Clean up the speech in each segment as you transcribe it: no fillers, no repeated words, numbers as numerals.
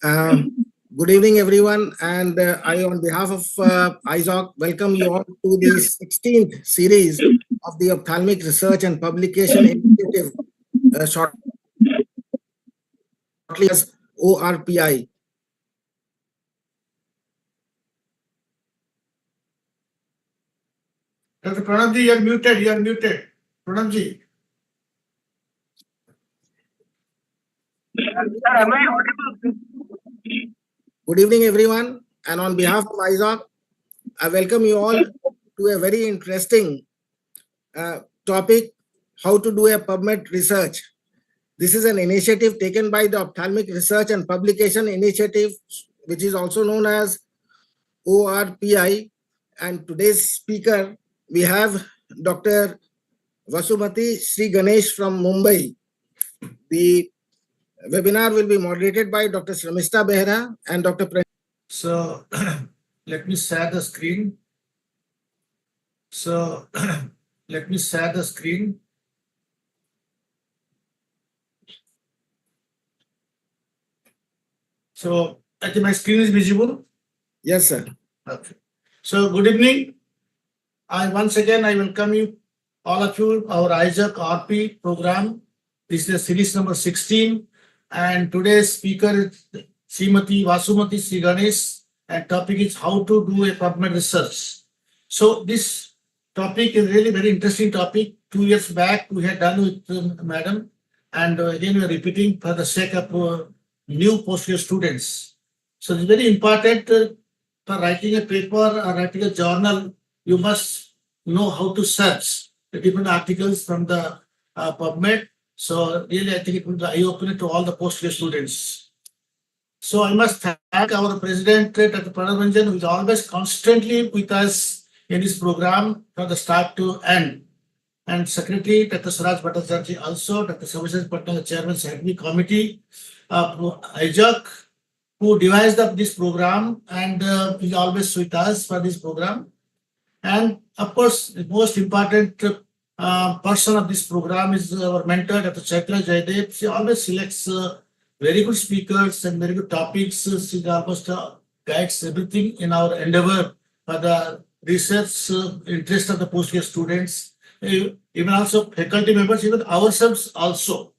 Good evening, everyone, and I, on behalf of EIZOC, welcome you all to the 16th series of the Ophthalmic Research and Publication Initiative, shortly as ORPI. Dr. Pranabji, you are muted. You are muted. Pranabji. Am I audible? Good evening, everyone, and on behalf of EIZOC, I welcome you all to a very interesting topic, how to do a Pubmed research. This is an initiative taken by the Ophthalmic Research and Publication Initiative, which is also known as ORPI. And today's speaker, we have Dr. Vasumati Sri Ganesh from Mumbai. The webinar will be moderated by Dr. Sramista Behra and Dr. So let me share the screen. So let me share the screen. So I think my screen is visible. Yes, sir. Okay. So good evening. Once again I welcome you, all of you, our EIZOC ORPI program. This is series number 16, and today's speaker is Srimati Vasumati Sri Ganesh, and topic is how to do a Pubmed research. So this topic is really very interesting topic. 2 years back we had done with madam, and again we are repeating for the sake of new post-year students. So it's very important for writing a paper or writing a journal. You must know how to search the different articles from the Pubmed. So really, I think it will be eye-opening to all the post-year students. So I must thank our president, Dr. Pranab, who is always constantly with us in this program from the start to end. And Secretary, Dr. Suraj Bhattacharya also, Dr. Savishes Patna, Chairman, Secretary Committee of EIZOC, who devised up this program and is always with us for this program. And of course, the most important person of this program is our mentor, Dr. Chaitra Jaydev. She always selects very good speakers and very good topics. She almost guides everything in our endeavor for the research interest of the post-year students, even also faculty members, even ourselves also.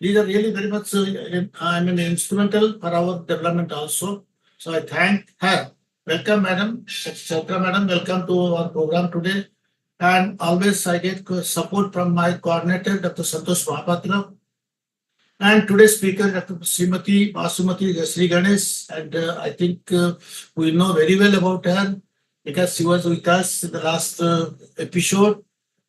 These are really very much instrumental for our development also. So I thank her. Welcome, Madam. Chaitra, Madam, welcome to our program today. And always I get support from my coordinator, Dr. Santosh Mahapatra. And today's speaker, Dr. Srimati Vasumati Sri Ganesh. And I think we know very well about her because she was with us in the last episode.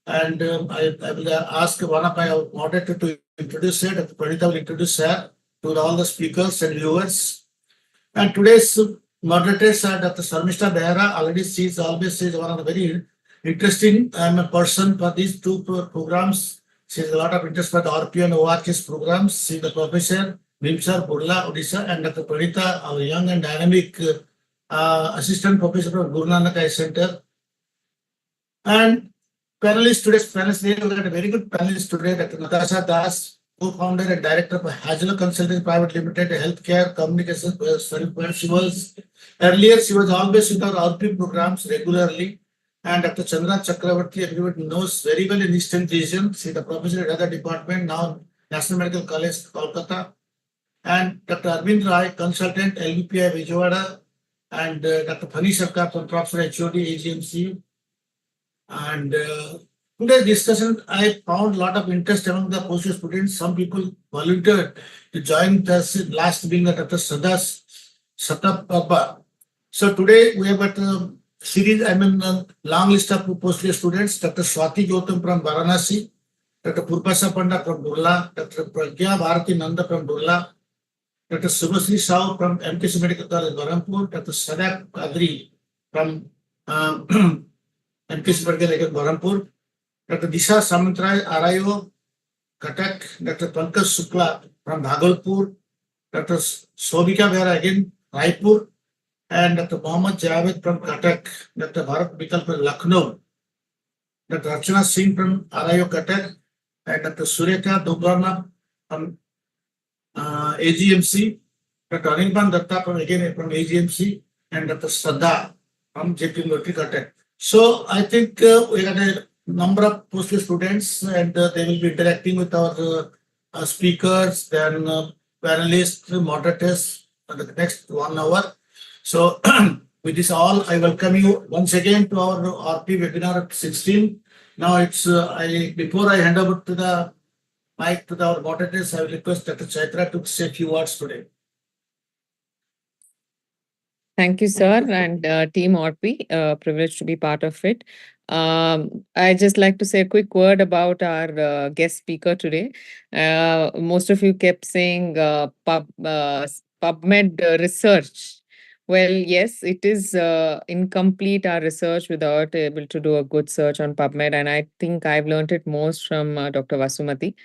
And I will ask one of my moderators to introduce her. Dr. Pranita will introduce her to all the speakers and viewers. And today's moderators are Dr. Sramista Behra. Already she is always one of the very interesting person for these two programs. She has a lot of interest for the RP and ORKS programs. She is the professor, Bimsar, Burla, Odisha, and Dr. Pranita, our young and dynamic assistant professor from Guru Nanak Eye Center. And panelists, today's panelists, we have a very good panelist today, Dr. Natasha Das, co-founder and director of Hajla Consulting Private Limited, a healthcare communication service. Earlier, she was always with our RP programs regularly. And Dr. Chandra Chakravarti, everybody knows very well in Eastern region. She is the professor at other department, now National Medical College, Kolkata. And Dr. Arvind Rai, consultant, LBPI Vijayawada. And Dr. Phani Sarkar from Professor HOD, AGMC. And today's discussion, I found a lot of interest among the post-year students. Some people volunteered to join us, last being Dr. Sadas Satapapa. So today we have got a series, long list of post-year students. Dr. Swati Gautam from Varanasi, Dr. Purpasa Panda from Burla, Dr. Pragya Bharati Nanda from Burla, Dr. Subhasri Sahu from MKC Medical College, Barampur, Dr. Sadak Kadri from MKC Medical College, Barampur, Dr. Disha Samantray, RIO, Katak, Dr. Pankaj Shukla from Bhagalpur, Dr. Sobika Behra again, Raipur, and Dr. Mohammad Javed from Katak, Dr. Bharat Bikal from Lucknow, Dr. Archana Singh from RIO Katak, and Dr. Surekha Dobrana from AGMC, Dr. Anirban Datta from AGMC, and Dr. Shraddha from JP Morgan. So I think we got a number of postal students, and they will be interacting with our speakers, then panelists, moderators for the next 1 hour. So with this all, I welcome you once again to our RP webinar 16. Now it's before I hand over to the mic to our moderators, I will request Dr. Chaitra to say a few words today. Thank you, sir, and Team ORPI. Privileged to be part of it. I just like to say a quick word about our guest speaker today. Most of you kept saying PubMed research. Well, yes, it is incomplete, our research, without able to do a good search on PubMed. And I think I've learned it most from Dr. Vasumati.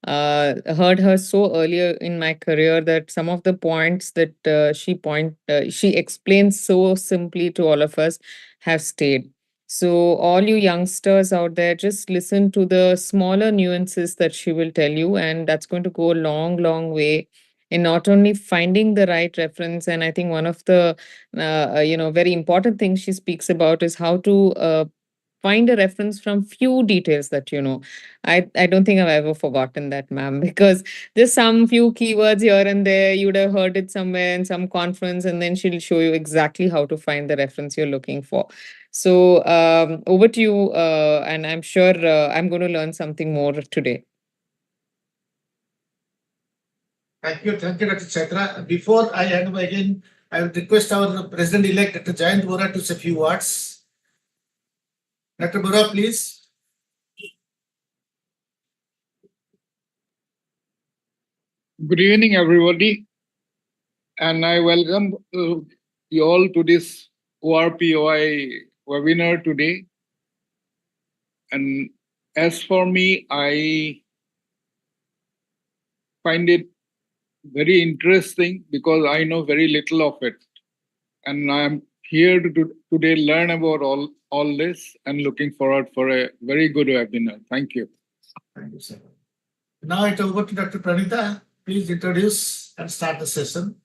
Heard her so earlier in my career that some of the points that she explains so simply to all of us have stayed. So all you youngsters out there, just listen to the smaller nuances that she will tell you, and that's going to go a long, long way in not only finding the right reference. And I think one of the very important things she speaks about is how to find a reference from few details that you know. I don't think I've ever forgotten that, ma'am, because just some few keywords here and there, you'd have heard it somewhere in some conference, and then she'll show you exactly how to find the reference you're looking for. So over to you, and I'm sure I'm going to learn something more today. Thank you, Dr. Chaitra. Before I hand over again, I would request our President-elect, Dr. Jayant Bora, to say a few words. Dr. Bora, please. Good evening, everybody, and I welcome you all to this ORPOI webinar today. And as for me, I find it very interesting because I know very little of it, and I'm here to today learn about all this and looking forward for a very good webinar. Thank you. Thank you, sir. Now it's over to Dr. Pranita. Please introduce and start the session.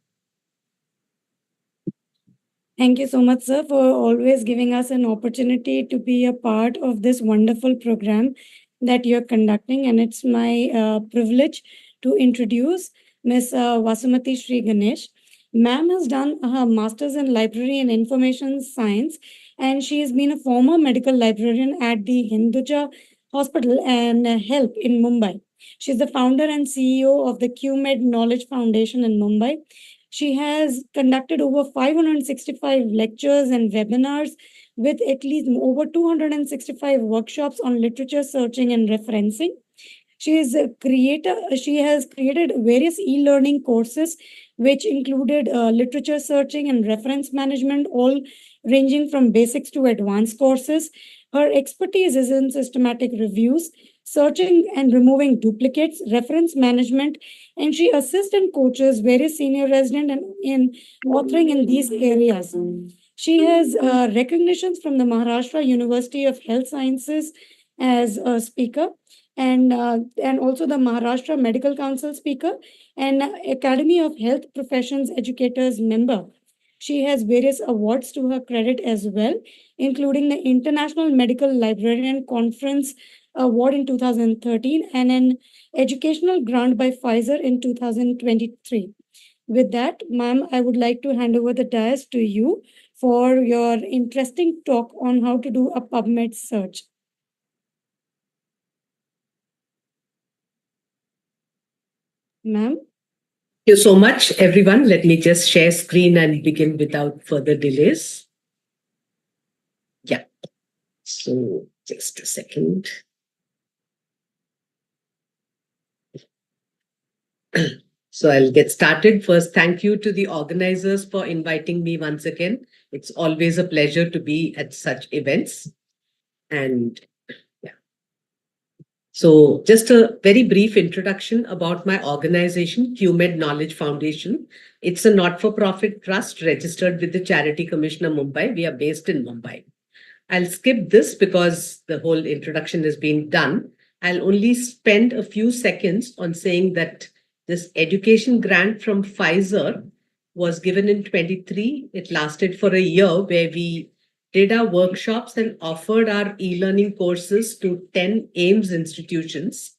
Thank you so much, sir, for always giving us an opportunity to be a part of this wonderful program that you're conducting. And it's my privilege to introduce Ms. Vasumati Sri Ganesh. Ma'am has done her master's in library and information science, and she has been a former medical librarian at the Hinduja Hospital and Help in Mumbai. She's the founder and CEO of the Pubmed Knowledge Foundation in Mumbai. She has conducted over 565 lectures and webinars with at least over 265 workshops on literature searching and referencing. She has created various e-learning courses, which included literature searching and reference management, all ranging from basics to advanced courses. Her expertise is in systematic reviews, searching and removing duplicates, reference management, and she assists and coaches various senior residents in authoring in these areas. She has recognitions from the Maharashtra University of Health Sciences as a speaker, and also the Maharashtra Medical Council speaker and Academy of Health Professions Educators member. She has various awards to her credit as well, including the International Medical Librarian Conference Award in 2013 and an educational grant by Pfizer in 2023. With that, ma'am, I would like to hand over the dais to you for your interesting talk on how to do a PubMed search. Ma'am? Thank you so much, everyone. Let me just share screen and begin without further delays. Yeah. So just a second. So I'll get started. First, thank you to the organizers for inviting me once again. It's always a pleasure to be at such events. And yeah. So just a very brief introduction about my organization, Pubmed Knowledge Foundation. It's a not-for-profit trust registered with the Charity Commission of Mumbai. We are based in Mumbai. I'll skip this because the whole introduction has been done. I'll only spend a few seconds on saying that this education grant from Pfizer was given in 23. It lasted for a year where we did our workshops and offered our e-learning courses to 10 AIMS institutions.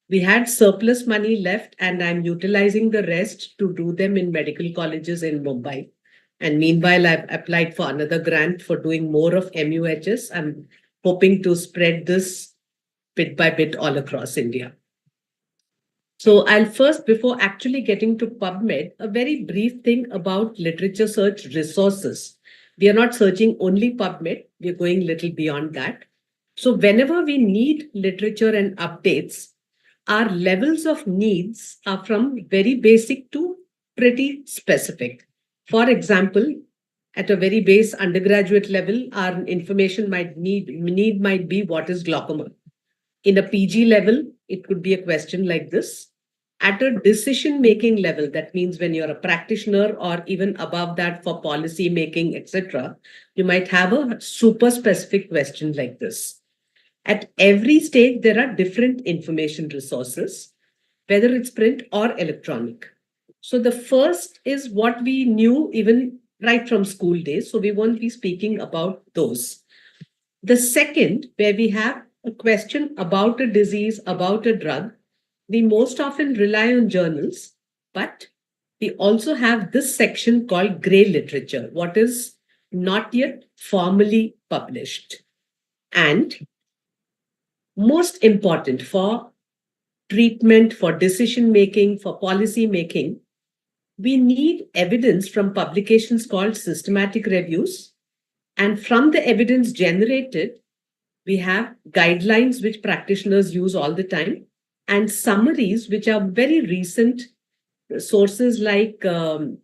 We had surplus money left, and I'm utilizing the rest to do them in medical colleges in Mumbai. And meanwhile, I've applied for another grant for doing more of MUHS. I'm hoping to spread this bit by bit all across India. So I'll first, before actually getting to PubMed, a very brief thing about literature search resources. We are not searching only PubMed, we're going a little beyond that. So whenever we need literature and updates, our levels of needs are from very basic to pretty specific. For example, at a very base undergraduate level, our information might be what is glaucoma. In a PG level, it could be a question like this. At a decision-making level, that means when you're a practitioner or even above that for policy making, etc., you might have a super specific question like this. At every stage, there are different information resources, whether it's print or electronic. So the first is what we knew even right from school days. So we won't be speaking about those. The second, where we have a question about a disease, about a drug, we most often rely on journals, but we also have this section called gray literature, what is not yet formally published. And most important for treatment, for decision making, for policy making, we need evidence from publications called systematic reviews. And from the evidence generated, we have guidelines which practitioners use all the time, and summaries which are very recent sources like, one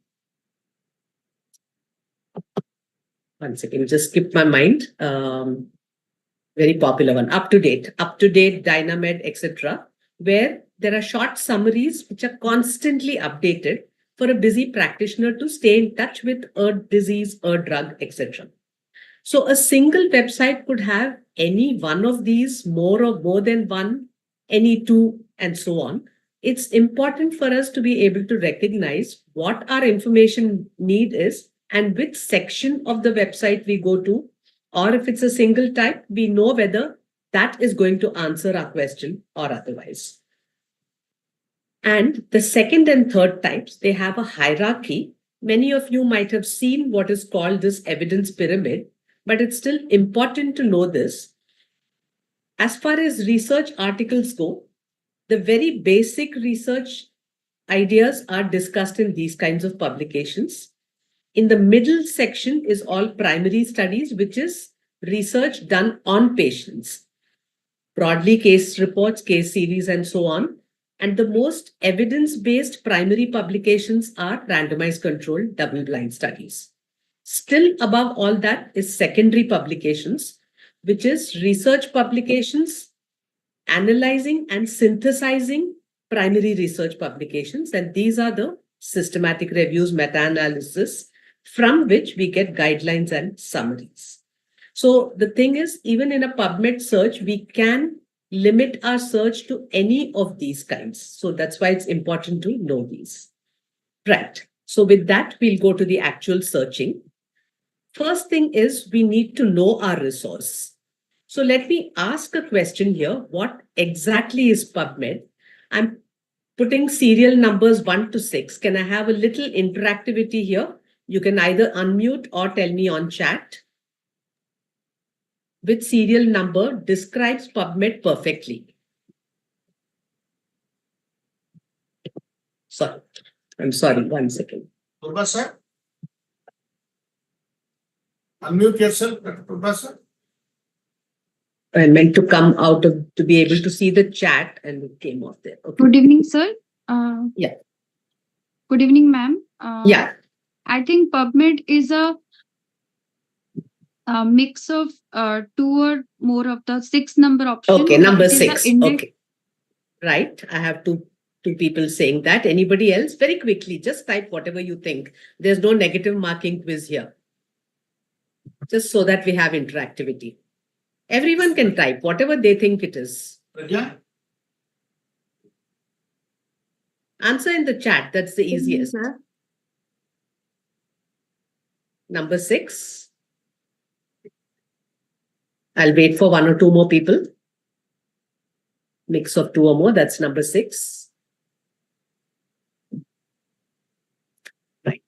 second, just skipped my mind. Very popular one, up-to-date, Dynamed, etc., where there are short summaries which are constantly updated for a busy practitioner to stay in touch with a disease, a drug, etc. So a single website could have any one of these, more than one, any two, and so on. It's important for us to be able to recognize what our information need is and which section of the website we go to, or if it's a single type, we know whether that is going to answer our question or otherwise. And the second and third types, they have a hierarchy. Many of you might have seen what is called this evidence pyramid, but it's still important to know this. As far as research articles go, the very basic research ideas are discussed in these kinds of publications. In the middle section is all primary studies, which is research done on patients. Broadly, case reports, case series, and so on. And the most evidence-based primary publications are randomized controlled double-blind studies. Still above all that is secondary publications, which is research publications, analyzing and synthesizing primary research publications. And these are the systematic reviews, meta-analysis, from which we get guidelines and summaries. So the thing is, even in a PubMed search, we can limit our search to any of these kinds. So that's why it's important to know these. Right. So with that, we'll go to the actual searching. First thing is we need to know our resource. So let me ask a question here. What exactly is PubMed? I'm putting serial numbers 1 to 6. Can I have a little interactivity here? You can either unmute or tell me on chat. Which serial number describes PubMed perfectly? Sorry, I'm sorry, 1 second. Purba sir? Unmute yourself, Purba sir. I meant to come out of, to be able to see the chat, and it came off there. Okay. Good evening, sir. Yeah. Good evening, ma'am. Yeah. I think PubMed is a mix of 2 or more of the 6 number options. Okay, number It is a 6. index. Okay. Right. I have two people saying that. Anybody else? Very quickly, just type whatever you think. There's no negative marking quiz here. Just so that we have interactivity. Everyone can type whatever they think it is. Yeah. Answer in the chat. That's the easiest. Sir. Number 6. I'll wait for 1 or 2 more people. Mix of 2 or more, that's number 6. Right.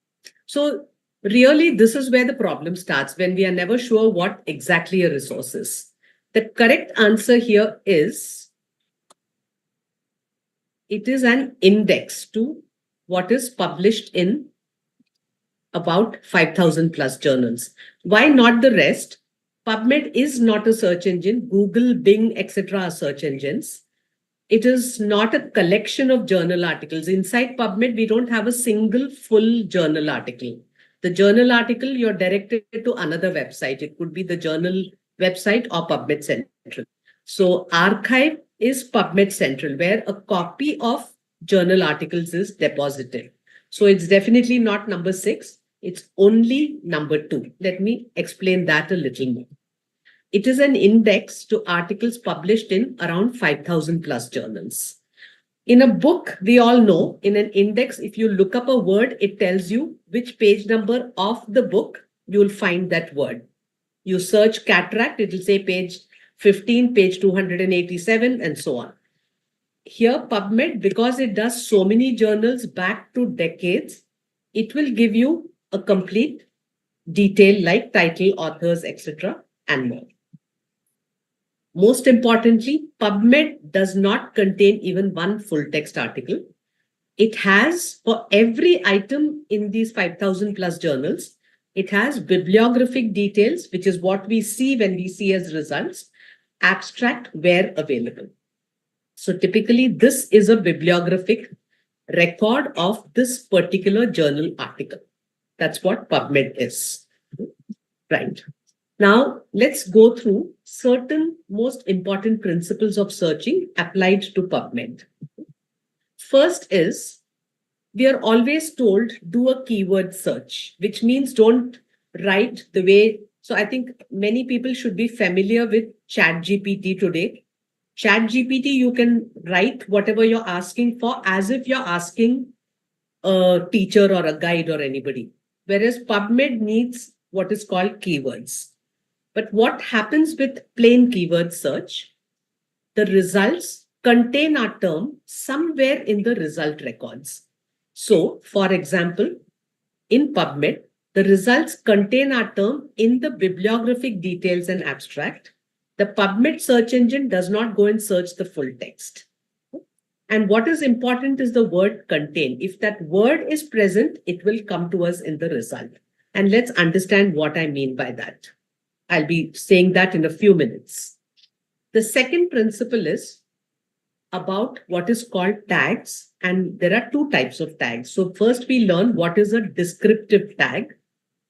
So really, this is where the problem starts, when we are never sure what exactly a resource is. The correct answer here is, it is an index to what is published in about 5,000 plus journals. Why not the rest? PubMed is not a search engine. Google, Bing, etc. are search engines. It is not a collection of journal articles. Inside PubMed, we don't have a single full journal article. The journal article, you're directed to another website. It could be the journal website or PubMed Central. So archive is PubMed Central, where a copy of journal articles is deposited. So it's definitely not number 6. It's only number 2. Let me explain that a little more. It is an index to articles published in around 5,000 plus journals. In a book, we all know, in an index, if you look up a word, it tells you which page number of the book you will find that word. You search cataract, it will say page 15, page 287, and so on. Here, PubMed, because it does so many journals back to decades, it will give you a complete detail like title, authors, etc. and more. Most importantly, PubMed does not contain even one full text article. It has, for every item in these 5,000 plus journals, it has bibliographic details, which is what we see when we see as results, abstract where available. So typically, this is a bibliographic record of this particular journal article. That's what PubMed is. Right. Now, let's go through certain most important principles of searching applied to PubMed. First is, we are always told, do a keyword search, which means don't write the way. So I think many people should be familiar with ChatGPT today. ChatGPT, you can write whatever you're asking for as if you're asking a teacher or a guide or anybody. Whereas PubMed needs what is called keywords. But what happens with plain keyword search? The results contain a term somewhere in the result records. So, for example, in PubMed, the results contain a term in the bibliographic details and abstract. The PubMed search engine does not go and search the full text. And what is important is the word contain. If that word is present, it will come to us in the result. And let's understand what I mean by that. I'll be saying that in a few minutes. The second principle is about what is called tags. And there are 2 types of tags. So first we learn what is a descriptive tag.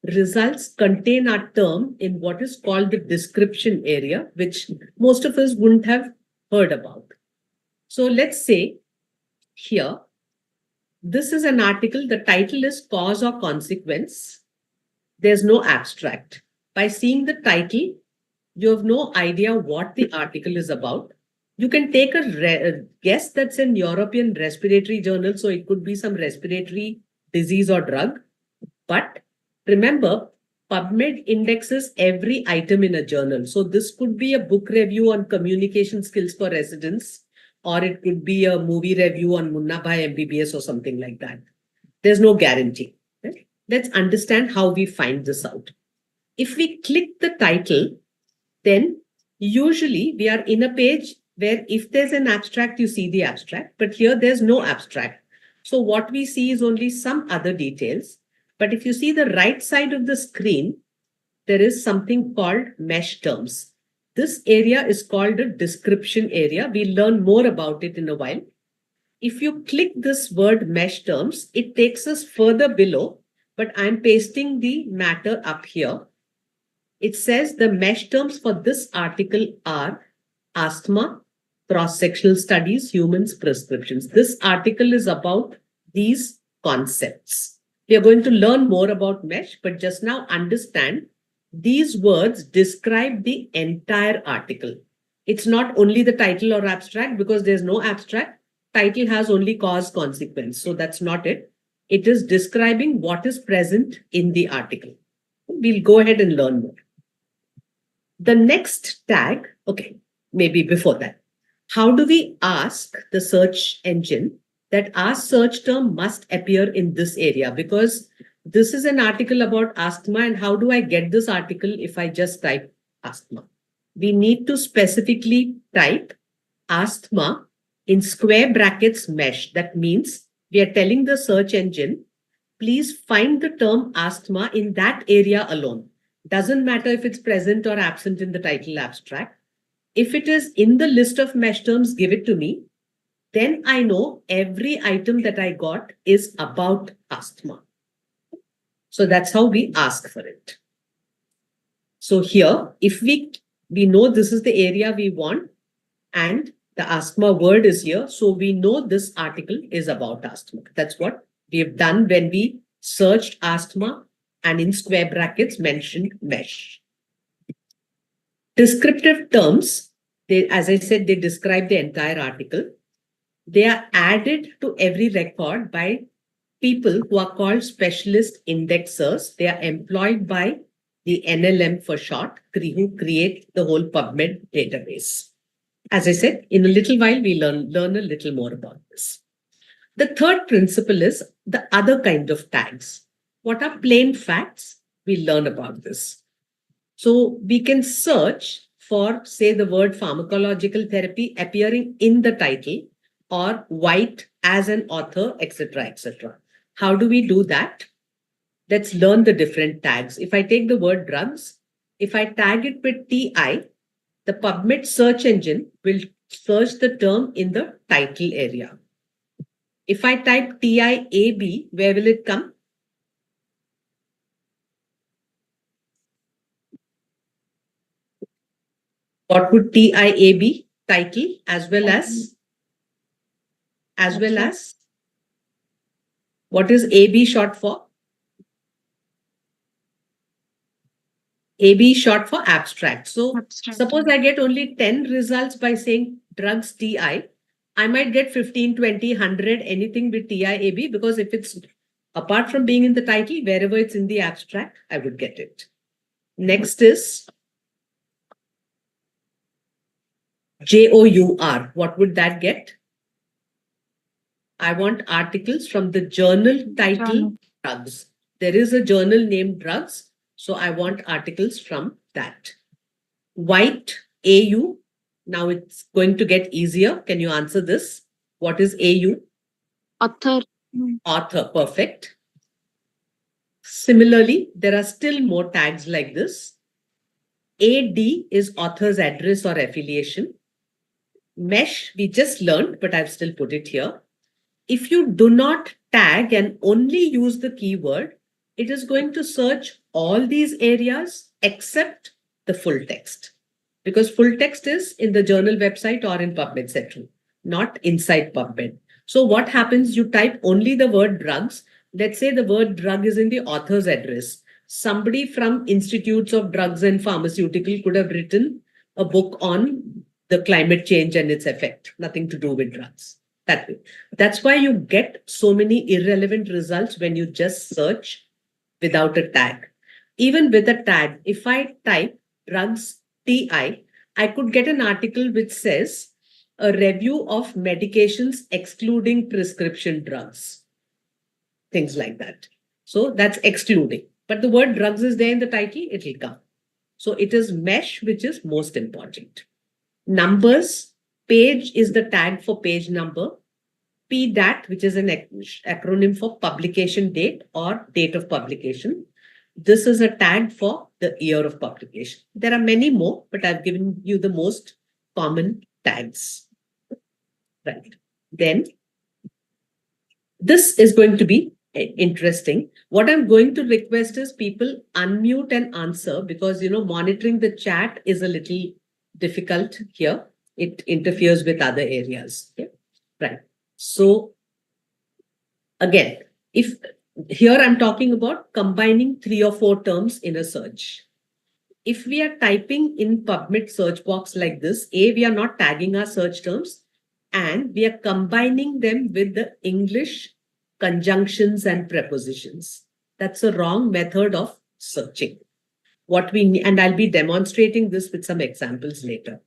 Results contain a term in what is called the description area, which most of us wouldn't have heard about. So let's say here, this is an article. The title is Cause or Consequence. There's no abstract. By seeing the title, you have no idea what the article is about. You can take a guess that's in European Respiratory Journal, so it could be some respiratory disease or drug. But remember, PubMed indexes every item in a journal. So this could be a book review on communication skills for residents, or it could be a movie review on Munna Bhai MBBS or something like that. There's no guarantee. Right? Let's understand how we find this out. If we click the title, then usually we are in a page where if there's an abstract, you see the abstract, but here there's no abstract. So what we see is only some other details. But if you see the right side of the screen, there is something called mesh terms. This area is called a description area. We'll learn more about it in a while. If you click this word mesh terms, it takes us further below, but I'm pasting the matter up here. It says the mesh terms for this article are asthma, cross-sectional studies, humans, prescriptions. This article is about these concepts. We are going to learn more about mesh, but just now understand these words describe the entire article. It's not only the title or abstract, because there's no abstract. Title has only cause, consequence. So that's not it. It is describing what is present in the article. we'll go ahead and learn more. The next tag, okay, maybe before that. How do we ask the search engine that our search term must appear in this area? Because this is an article about asthma, and how do I get this article if I just type asthma? We need to specifically type asthma in square brackets mesh. That means we are telling the search engine, please find the term asthma in that area alone. Doesn't matter if it's present or absent in the title abstract. If it is in the list of mesh terms, give it to me. Then I know every item that I got is about asthma. So that's how we ask for it. So here, if we know this is the area we want and the asthma word is here, so we know this article is about asthma. That's what we have done when we searched asthma and in square brackets mentioned mesh. Descriptive terms, as I said, they describe the entire article. They are added to every record by people who are called specialist indexers. They are employed by the NLM for short, who create the whole Pubmed database. As I said, in a little while, we learn a little more about this. The third principle is the other kind of tags. What are plain facts? We learn about this. So we can search for, say, the word pharmacological therapy appearing in the title or White as an author, etc., etc. How do we do that? Let's learn the different tags. If I take the word drugs, if I tag it with TI, the Pubmed search engine will search the term in the title area. If I type TIAB, where will it come? What would TIA be? Title as well as what is AB short for? AB short for abstract. So suppose I get only 10 results by saying drugs TI, I might get 15, 20, 100, anything with TIAB, because if it's apart from being in the title, wherever it's in the abstract, I would get it. Next is JOUR. What would that get? I want articles from the journal title drugs. There is a journal named drugs, so I want articles from that. White, AU. Now it's going to get easier. Can you answer this? What is AU? Author. Author, perfect. Similarly, there are still more tags like this. AD is author's address or affiliation. Mesh, we just learned, but I've still put it here. If you do not tag and only use the keyword, it is going to search all these areas except the full text. Because full text is in the journal website or in Pubmed section, not inside Pubmed. So what happens? You type only the word drugs. Let's say the word drug is in the author's address. Somebody from Institutes of Drugs and Pharmaceutical could have written a book on the climate change and its effect, nothing to do with drugs. That way. That's why you get so many irrelevant results when you just search without a tag. Even with a tag, if I type drugs TI, I could get an article which says a review of medications excluding prescription drugs. Things like that. So that's excluding. But the word drugs is there in the title, it will come. So it is mesh which is most important. Numbers, page is the tag for page number. PDAT, which is an acronym for publication date or date of publication. This is a tag for the year of publication. There are many more, but I've given you the most common tags. Right. Then this is going to be interesting. What I'm going to request is people unmute and answer, because, monitoring the chat is a little difficult here. It interferes with other areas. Okay? Right. So again, if here I'm talking about combining 3 or 4 terms in a search. If we are typing in Pubmed search box like this, we are not tagging our search terms and we are combining them with the English conjunctions and prepositions. That's a wrong method of searching. what we need, and I'll be demonstrating this with some examples later.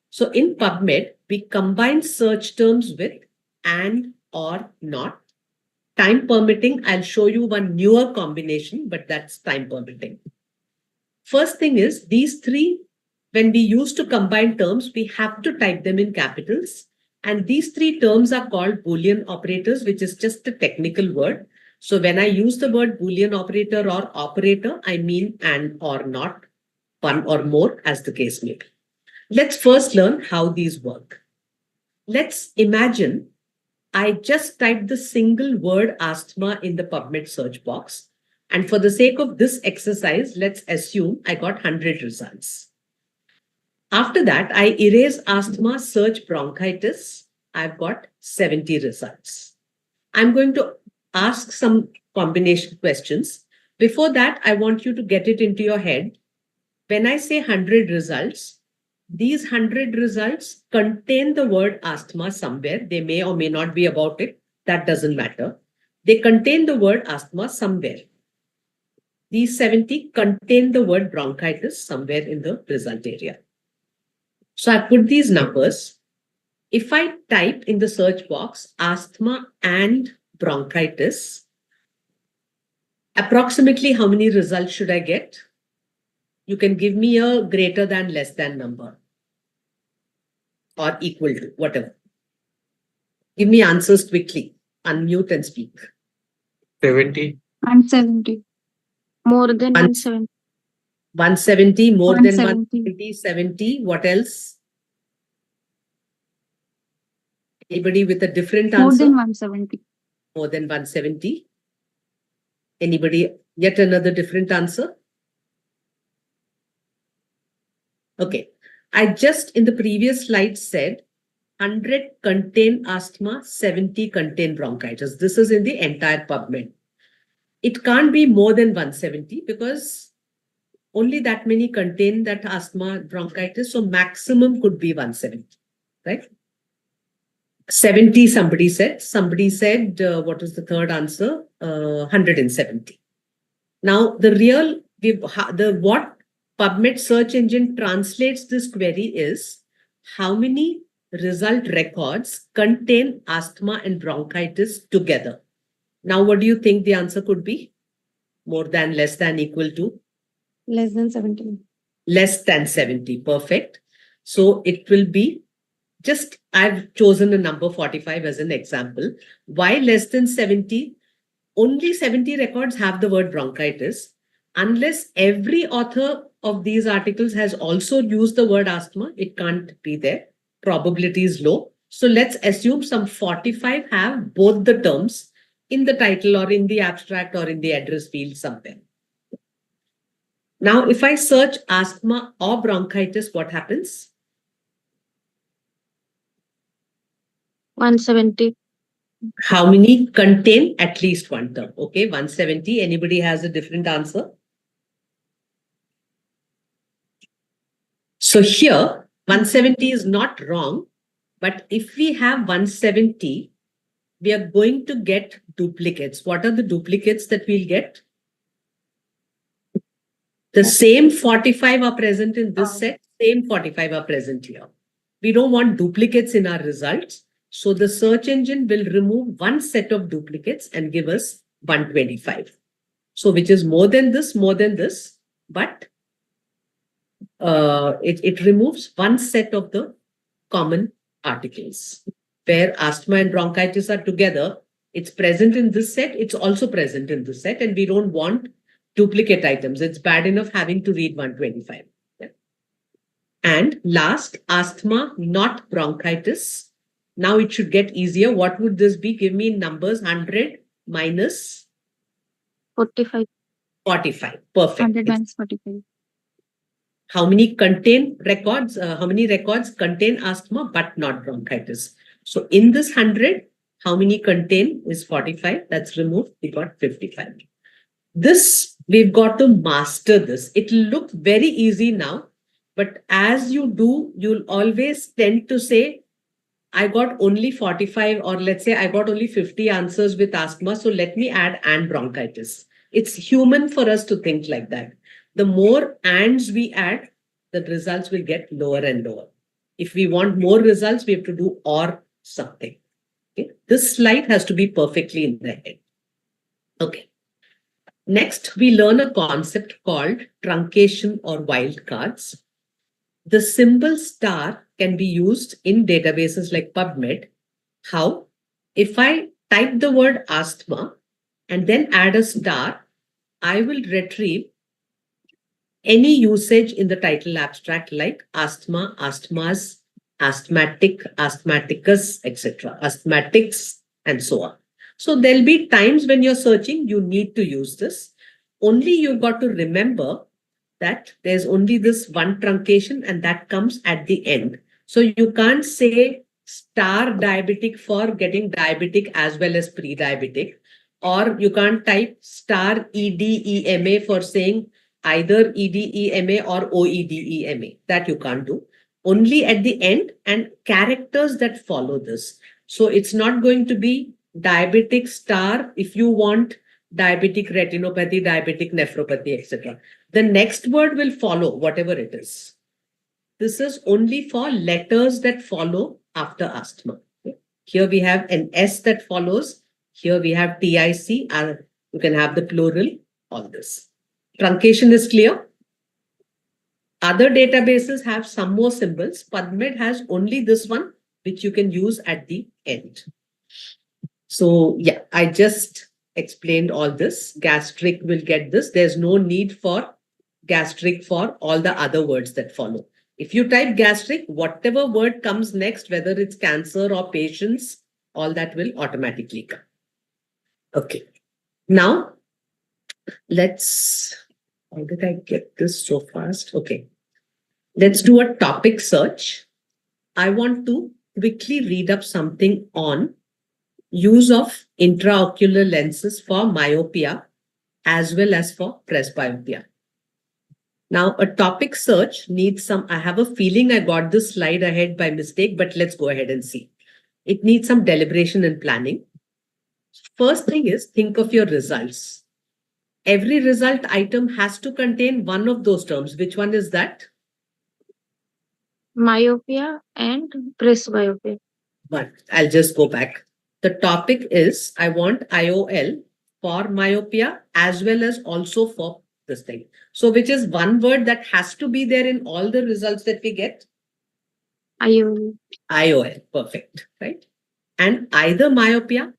So in PubMed, we combine search terms with and, or, not. Time permitting, I'll show you one newer combination, but that's time permitting. First thing is, these three, when we use to combine terms, we have to type them in capitals. And these three terms are called Boolean operators, which is just a technical word. So when I use the word Boolean operator or operator, I mean and or not, one or more, as the case may be. Let's first learn how these work. Let's imagine I just typed the single word asthma in the PubMed search box. And for the sake of this exercise, let's assume I got 100 results. After that, I erase asthma, search bronchitis. I've got 70 results. I'm going to ask some combination questions. Before that, I want you to get it into your head. When I say 100 results, these 100 results contain the word asthma somewhere. They may or may not be about it. That doesn't matter. They contain the word asthma somewhere. These 70 contain the word bronchitis somewhere in the result area. So I put these numbers. If I type in the search box asthma and bronchitis, approximately how many results should I get? You can give me a greater than, less than number, or equal to, whatever. Give me answers quickly. Unmute and speak. 70. 170. More than 170. 170, more than 170. 170, 70. What else? Anybody with a different More answer? than 170. More than 170. Anybody yet another different answer? Okay. I just in the previous slide said 100 contain asthma, 70 contain bronchitis. This is in the entire PubMed. It can't be more than 170 because only that many contain that asthma, bronchitis. So maximum could be 170, right? 70, somebody said. Somebody said, what was the third answer? 170. Now, what PubMed search engine translates this query is how many result records contain asthma and bronchitis together. Now, what do you think the answer could be? More than, less than, equal to? Less than 70. Less than 70. Perfect. So it will be just, I've chosen a number 45 as an example. Why less than 70? Only 70 records have the word bronchitis. Unless every author of these articles has also used the word asthma, it can't be there. Probability is low. So let's assume some 45 have both the terms in the title or in the abstract or in the address field somewhere. Now, if I search asthma or bronchitis, what happens? 170. How many contain at least one term? Okay, 170. Anybody has a different answer? So here, 170 is not wrong, but if we have 170, we are going to get duplicates. What are the duplicates that we'll get? The same 45 are present in this set, same 45 are present here. We don't want duplicates in our results. So the search engine will remove one set of duplicates and give us 125. So which is more than this, but it removes one set of the common articles. Where asthma and bronchitis are together, it's present in this set, it's also present in this set, and we don't want duplicate items. It's bad enough having to read 125. Yeah. And last, asthma, not bronchitis. Now it should get easier. What would this be? Give me numbers. 100 minus 45. 45. Perfect. 100 minus 45. How many contain records? How many records contain asthma but not bronchitis? So in this 100, how many contain is 45? That's removed. We got 55. This, we've got to master this. It'll look very easy now, but as you do, you'll always tend to say, I got only 45, or let's say I got only 50 answers with asthma, so let me add and bronchitis. It's human for us to think like that. The more ands we add, the results will get lower and lower. If we want more results, we have to do or something. Okay? This slide has to be perfectly in the head. Okay. Next, we learn a concept called truncation or wildcards. The symbol star can be used in databases like Pubmed. How? If I type the word asthma and then add a star, I will retrieve any usage in the title abstract like asthma, asthmas, asthmatic, asthmaticus, etc., asthmatics, and so on. So there'll be times when you're searching, you need to use this. Only you've got to remember that there's only this one truncation and that comes at the end. So you can't say star diabetic for getting diabetic as well as pre-diabetic, or you can't type star EDEMA for saying either EDEMA or OEDEMA. That you can't do. Only at the end and characters that follow this. So it's not going to be diabetic star if you want diabetic retinopathy, diabetic nephropathy, etc. The next word will follow, whatever it is. This is only for letters that follow after asthma. Okay. Here we have an S that follows. Here we have TIC, and you can have the plural, all this. Truncation is clear. Other databases have some more symbols. Pubmed has only this one, which you can use at the end. So yeah, I just explained all this. Gastric will get this. There's no need for gastric for all the other words that follow. If you type gastric, whatever word comes next, whether it's cancer or patients, all that will automatically come. Okay. Now, how did I get this so fast? Okay. Let's do a topic search. I want to quickly read up something on use of intraocular lenses for myopia as well as for presbyopia. Now, a topic search needs some, I have a feeling I got this slide ahead by mistake, but let's go ahead and see. It needs some deliberation and planning. First thing is, think of your results. Every result item has to contain one of those terms. Which one is that? Myopia and presbyopia. But I'll just go back. The topic is, I want IOL for myopia as well as also for this thing. So which is one word that has to be there in all the results that we get? IOL. IOL, perfect, right? And either myopia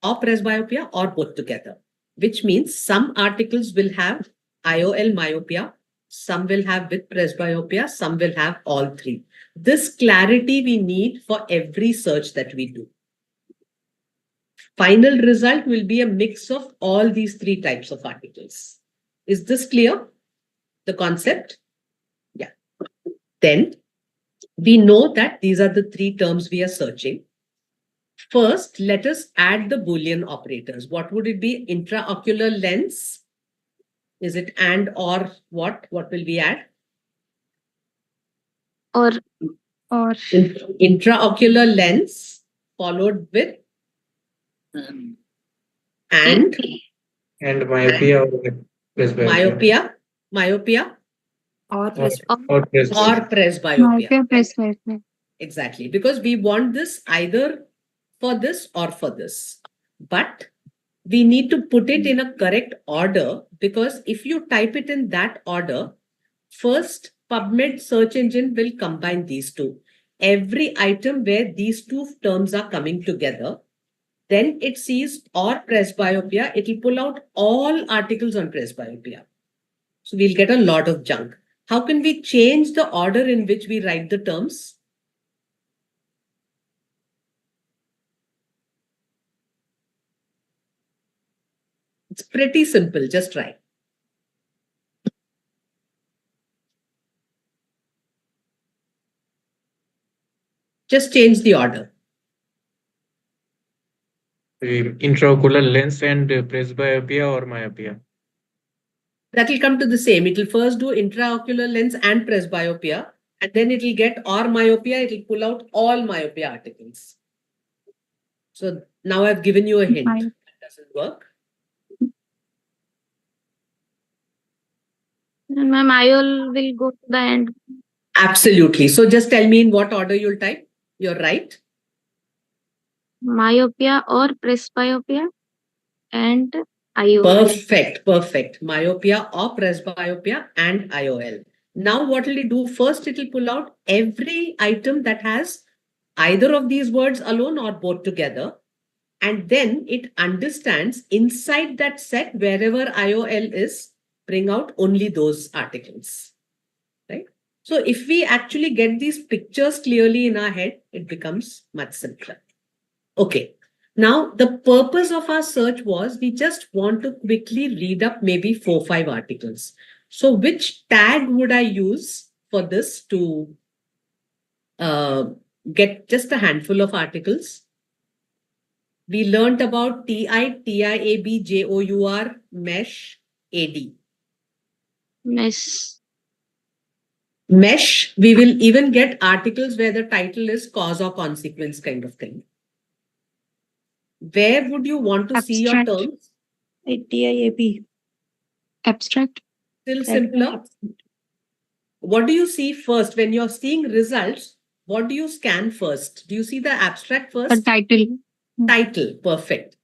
or presbyopia or both together, which means some articles will have IOL myopia, some will have with presbyopia, some will have all three. This clarity we need for every search that we do. Final result will be a mix of all these three types of articles. Is this clear? The concept? Yeah. Then we know that these are the three terms we are searching. First, let us add the Boolean operators. What would it be? Intraocular lens? Is it and or what? What will we add? Or Intraocular lens followed with and myopia or presbyopia. myopia or Or presbyopia. or presbyopia. myopia, presbyopia. Exactly, because we want this either for this or for this. But we need to put it in a correct order, because if you type it in that order, first PubMed search engine will combine these two. Every item where these two terms are coming together, then it sees or presbyopia, it will pull out all articles on presbyopia. So we'll get a lot of junk. How can we change the order in which we write the terms? It's pretty simple, just try. Just change the order. Intraocular lens and presbyopia or myopia. That will come to the same. It will first do intraocular lens and presbyopia, and then it will get or myopia, it will pull out all myopia articles. So now I've given you a hint. It doesn't work. Ma'am, IOL will go to the end. Absolutely. So just tell me in what order you'll type. You're right. Myopia or presbyopia and IOL. Perfect, perfect. Myopia or presbyopia and IOL. Now what will it do? First, it will pull out every item that has either of these words alone or both together. And then it understands inside that set, wherever IOL is, bring out only those articles. Right? So if we actually get these pictures clearly in our head, it becomes much simpler. Okay. Now, the purpose of our search was we just want to quickly read up maybe 4-5 articles. So which tag would I use for this to get just a handful of articles? We learned about TI, TIAB, JOUR, MESH, AD. Mesh, we will even get articles where the title is cause or consequence kind of thing. Where would you want to see your terms? TIAP. Abstract. Still simpler. What do you see first when you're seeing results? What do you scan first? Do you see the abstract first? The title. Title, perfect.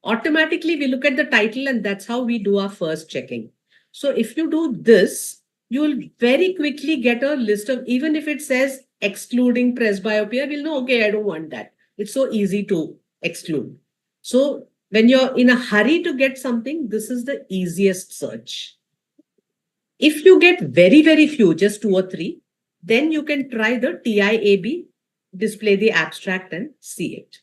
Automatically, we look at the title and that's how we do our first checking. So if you do this, you will very quickly get a list of, even if it says excluding presbyopia, we'll know, okay, I don't want that. It's so easy to exclude. So when you're in a hurry to get something, this is the easiest search. If you get very, very few, just 2 or 3, then you can try the TIAB, display the abstract and see it.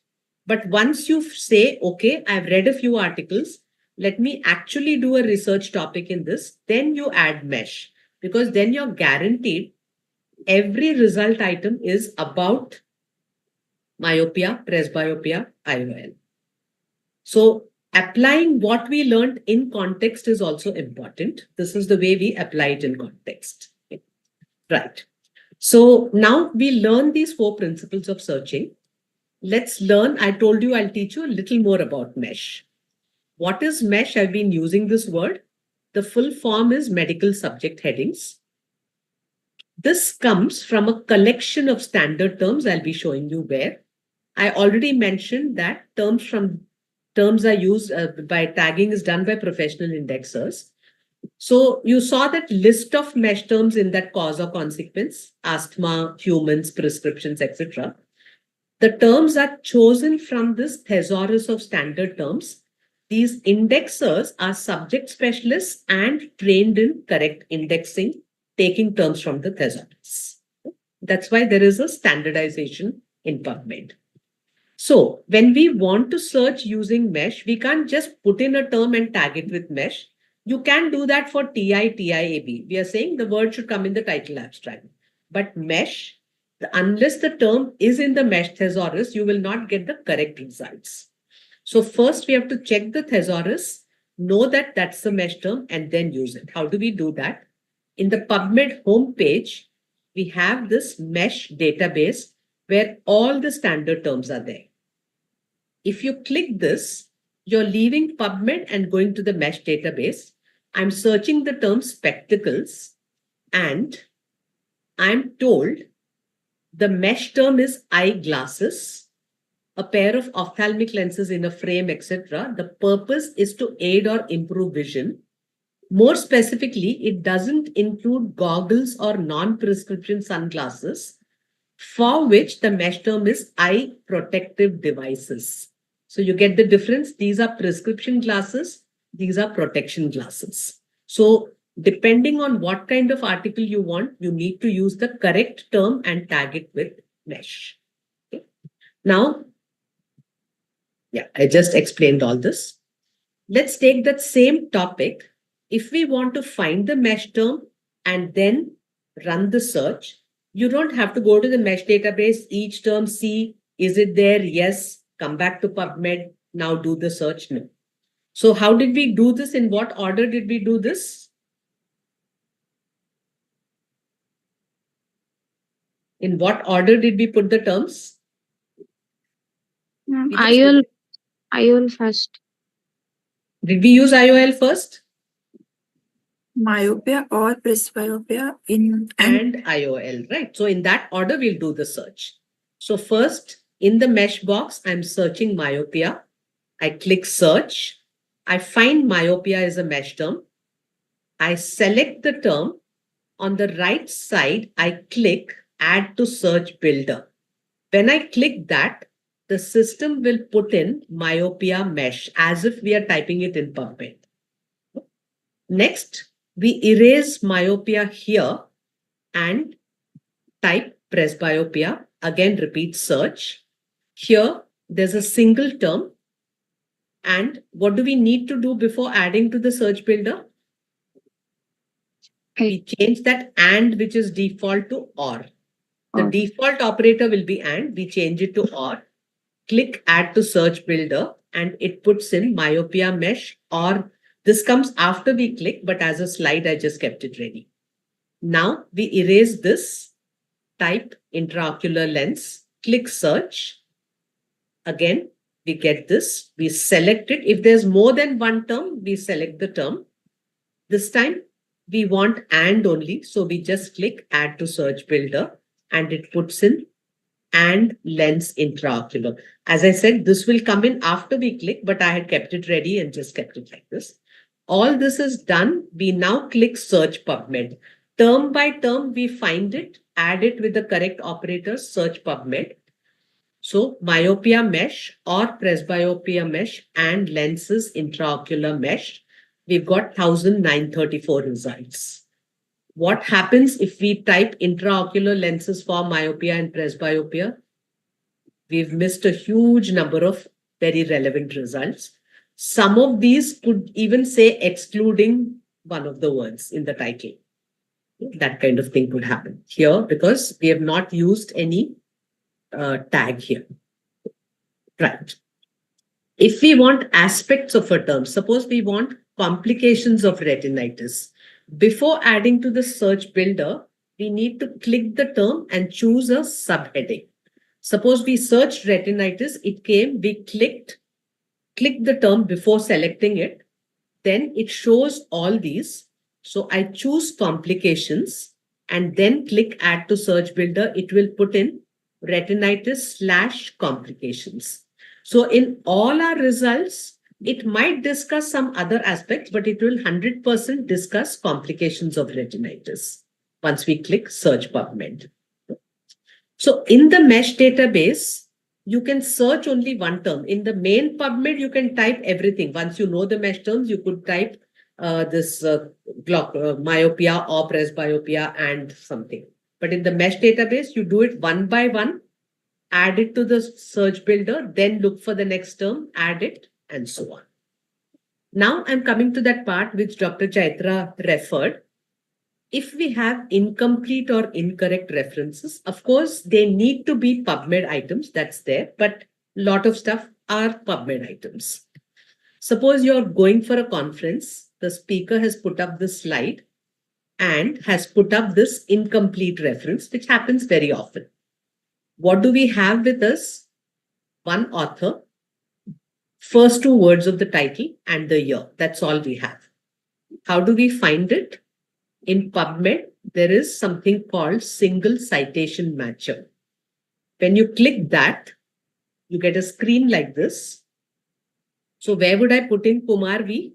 But once you say, okay, I've read a few articles, let me actually do a research topic in this, then you add mesh, because then you're guaranteed every result item is about myopia, presbyopia, IOL. So applying what we learned in context is also important. This is the way we apply it in context. Right. So now we learn these 4 principles of searching. Let's learn. I told you I'll teach you a little more about mesh. What is mesh? I've been using this word. The full form is medical subject headings. This comes from a collection of standard terms. I'll be showing you where. I already mentioned that terms are used by tagging is done by professional indexers. So you saw that list of mesh terms in that cause or consequence, asthma, humans, prescriptions, etc. The terms are chosen from this thesaurus of standard terms. These indexers are subject specialists and trained in correct indexing, taking terms from the thesaurus. That's why there is a standardization in PubMed. So when we want to search using mesh, we can't just put in a term and tag it with mesh. You can do that for TI, TIAB. We are saying the word should come in the title abstract. But mesh, unless the term is in the mesh thesaurus, you will not get the correct results. So first we have to check the thesaurus, know that that's the mesh term, and then use it. How do we do that? In the PubMed homepage, we have this mesh database where all the standard terms are there. If you click this, you're leaving PubMed and going to the mesh database. I'm searching the term spectacles and I'm told the mesh term is eyeglasses, a pair of ophthalmic lenses in a frame, etc. The purpose is to aid or improve vision. More specifically, it doesn't include goggles or non-prescription sunglasses, for which the mesh term is eye protective devices. So you get the difference. These are prescription glasses. These are protection glasses. So depending on what kind of article you want, you need to use the correct term and tag it with mesh. Okay. Now, yeah, I just explained all this. Let's take that same topic. If we want to find the mesh term and then run the search, you don't have to go to the mesh database, each term, see, is it there? Yes, come back to PubMed, now do the search. No. So how did we do this? In what order did we do this? In what order did we put the terms? IOL first. Did we use IOL first? myopia or presbyopia in and IOL, right? So in that order, we'll do the search. So first, in the mesh box, I'm searching myopia. I click search. I find myopia is a mesh term. I select the term. On the right side, I click add to search builder. When I click that, the system will put in myopia mesh as if we are typing it in Pubmed. Next, we erase myopia here and type presbyopia. Again, repeat search. Here, there's a single term. And what do we need to do before adding to the search builder? We change that and, which is default, to or. The default operator will be and. We change it to or. Click add to search builder and it puts in myopia mesh, or this comes after we click, but as a slide, I just kept it ready. Now we erase this, type intraocular lens, click search. Again, we get this, we select it. If there's more than one term, we select the term. This time we want and only, so we just click add to search builder and it puts in and lens intraocular. As I said, this will come in after we click, but I had kept it ready and just kept it like this. All this is done. We now click search Pubmed. Term by term, we find it, add it with the correct operator, search Pubmed. So myopia mesh or presbyopia mesh and lenses intraocular mesh. We've got 1934 results. What happens if we type intraocular lenses for myopia and presbyopia? We've missed a huge number of very relevant results. Some of these could even say excluding one of the words in the title. That kind of thing could happen here because we have not used any tag here. Right. If we want aspects of a term, suppose we want complications of retinitis, before adding to the search builder, we need to click the term and choose a subheading. Suppose we searched retinitis, it came, we click the term before selecting it, then it shows all these. So I choose complications and then click add to search builder. It will put in retinitis/complications. So in all our results, it might discuss some other aspects, but it will 100% discuss complications of retinitis once we click search Pubmed. So in the mesh database, you can search only one term. In the main Pubmed, you can type everything. Once you know the mesh terms, you could type myopia or presbyopia and something. But in the mesh database, you do it one by one, add it to the search builder, then look for the next term, add it, and so on. Now I'm coming to that part which Dr. Chaitra referred. If we have incomplete or incorrect references, of course, they need to be Pubmed items, that's there, but a lot of stuff are Pubmed items. Suppose you're going for a conference, the speaker has put up this slide and has put up this incomplete reference, which happens very often. What do we have with us? One author, first two words of the title and the year. That's all we have. How do we find it? In Pubmed, there is something called single citation matcher. When you click that, you get a screen like this. So where would I put in Kumar V?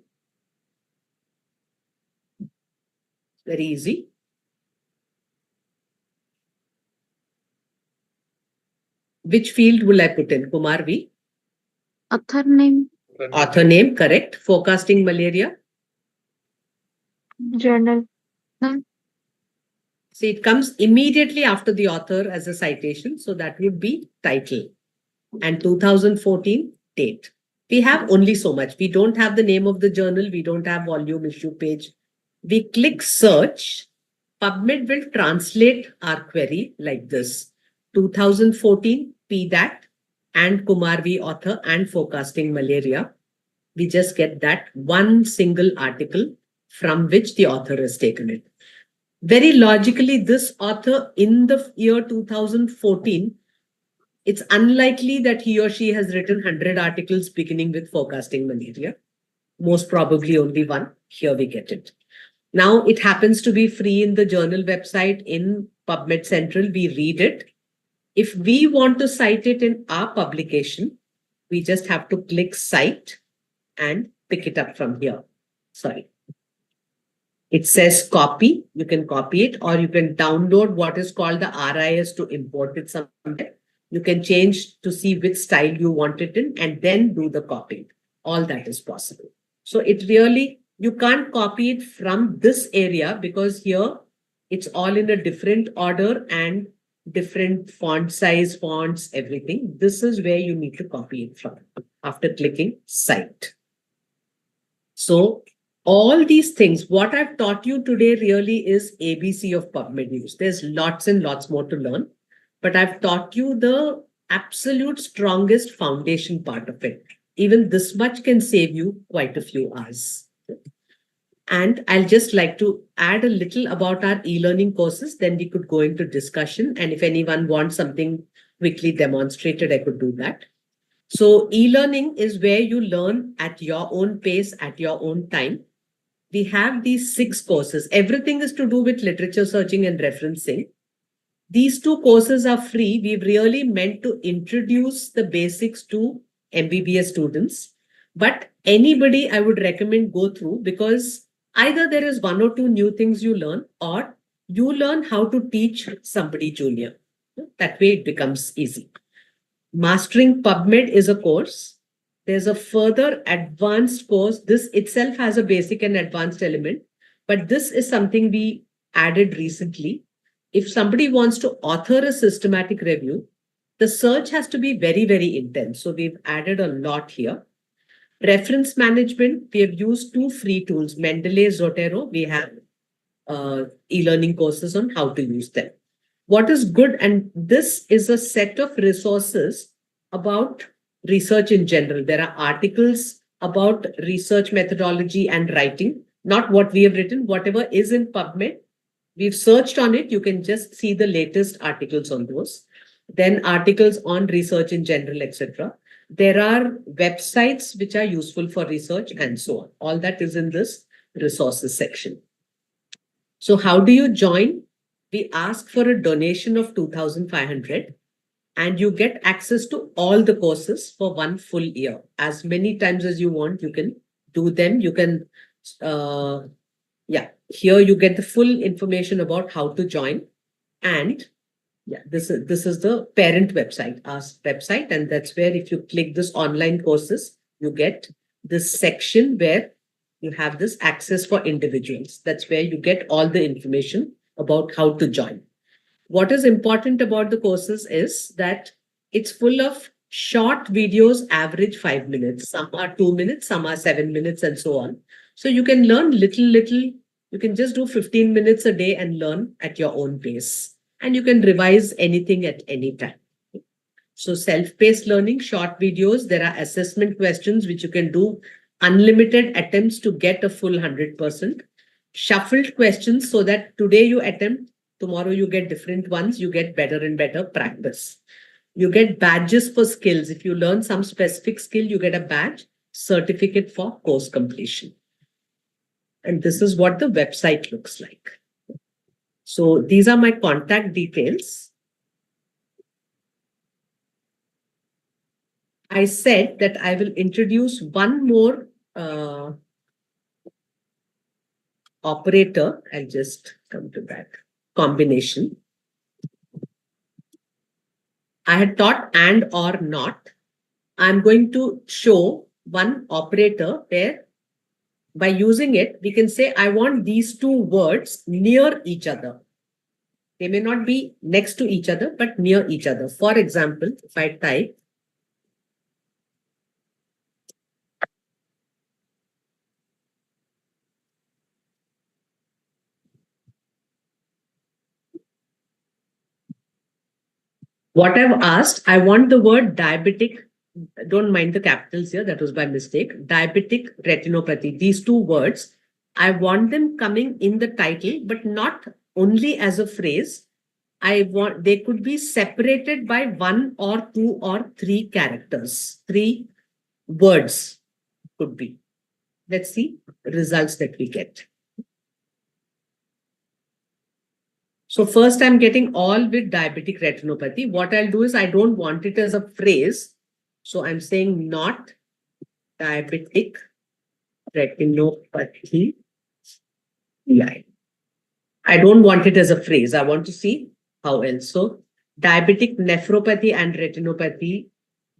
Very easy. Which field will I put in? Kumar V? Author name. Author name, correct. Forecasting malaria. Journal. See, it comes immediately after the author as a citation. So that would be title. And 2014 date. We have only so much. We don't have the name of the journal. We don't have volume, issue, page. We click search. Pubmed will translate our query like this. 2014 PDAT and Kumar V author and forecasting malaria. We just get that one single article from which the author has taken it. Very logically, this author in the year 2014, it's unlikely that he or she has written 100 articles beginning with forecasting malaria. Most probably only one. Here we get it. Now it happens to be free in the journal website in PubMed Central. We read it. If we want to cite it in our publication, we just have to click cite and pick it up from here. Sorry. It says copy. You can copy it, or you can download what is called the RIS to import it somewhere. You can change to see which style you want it in and then do the copying. All that is possible. So it really, you can't copy it from this area because here it's all in a different order and different font size, fonts, everything. This is where you need to copy it from after clicking cite. So all these things, what I've taught you today really is ABC of PubMed use. There's lots and lots more to learn, but I've taught you the absolute strongest foundation part of it. Even this much can save you quite a few hours. And I'll just like to add a little about our e-learning courses, then we could go into discussion. And if anyone wants something quickly demonstrated, I could do that. So e-learning is where you learn at your own pace, at your own time. We have these 6 courses. Everything is to do with literature searching and referencing. These 2 courses are free. We've really meant to introduce the basics to MBBS students. But anybody I would recommend go through, because either there is 1 or 2 new things you learn, or you learn how to teach somebody junior. That way it becomes easy. Mastering PubMed is a course. There's a further advanced course. This itself has a basic and advanced element, but this is something we added recently. If somebody wants to author a systematic review, the search has to be very, very intense. So we've added a lot here. Reference management, we have used 2 free tools, Mendeley, Zotero. We have e-learning courses on how to use them. What is good, and this is a set of resources about research in general. There are articles about research methodology and writing, not what we have written, whatever is in PubMed. We've searched on it. You can just see the latest articles on those. Then articles on research in general, etc. There are websites which are useful for research and so on. All that is in this resources section. So how do you join? We ask for a donation of 2,500 and you get access to all the courses for 1 full year. As many times as you want, you can do them. You can, here you get the full information about how to join. And this is the parent website, our website. And that's where if you click this online courses, you get this section where you have this access for individuals. That's where you get all the information about how to join. What is important about the courses is that it's full of short videos, average 5 minutes. Some are 2 minutes, some are 7 minutes and so on. So you can learn little. You can just do 15 minutes a day and learn at your own pace. And you can revise anything at any time. So self-paced learning, short videos, there are assessment questions which you can do unlimited attempts to get a full 100%. Shuffled questions so that today you attempt, tomorrow you get different ones, you get better and better practice. You get badges for skills. If you learn some specific skill, you get a badge, certificate for course completion. And this is what the website looks like. So these are my contact details. I said that I will introduce one more operator. I'll just come to that combination. I had taught and or not. I'm going to show one operator where by using it, we can say, I want these 2 words near each other. They may not be next to each other, but near each other. For example, if I type, what I've asked, I want the word diabetic. Don't mind the capitals here. That was by mistake. Diabetic retinopathy. These 2 words, I want them coming in the title, but not only as a phrase. I want, they could be separated by 1 or 2 or 3 characters. 3 words could be. Let's see results that we get. So first I'm getting all with diabetic retinopathy. What I'll do is I don't want it as a phrase. So I'm saying not diabetic retinopathy. Yeah. I don't want it as a phrase. I want to see how else. So diabetic nephropathy and retinopathy,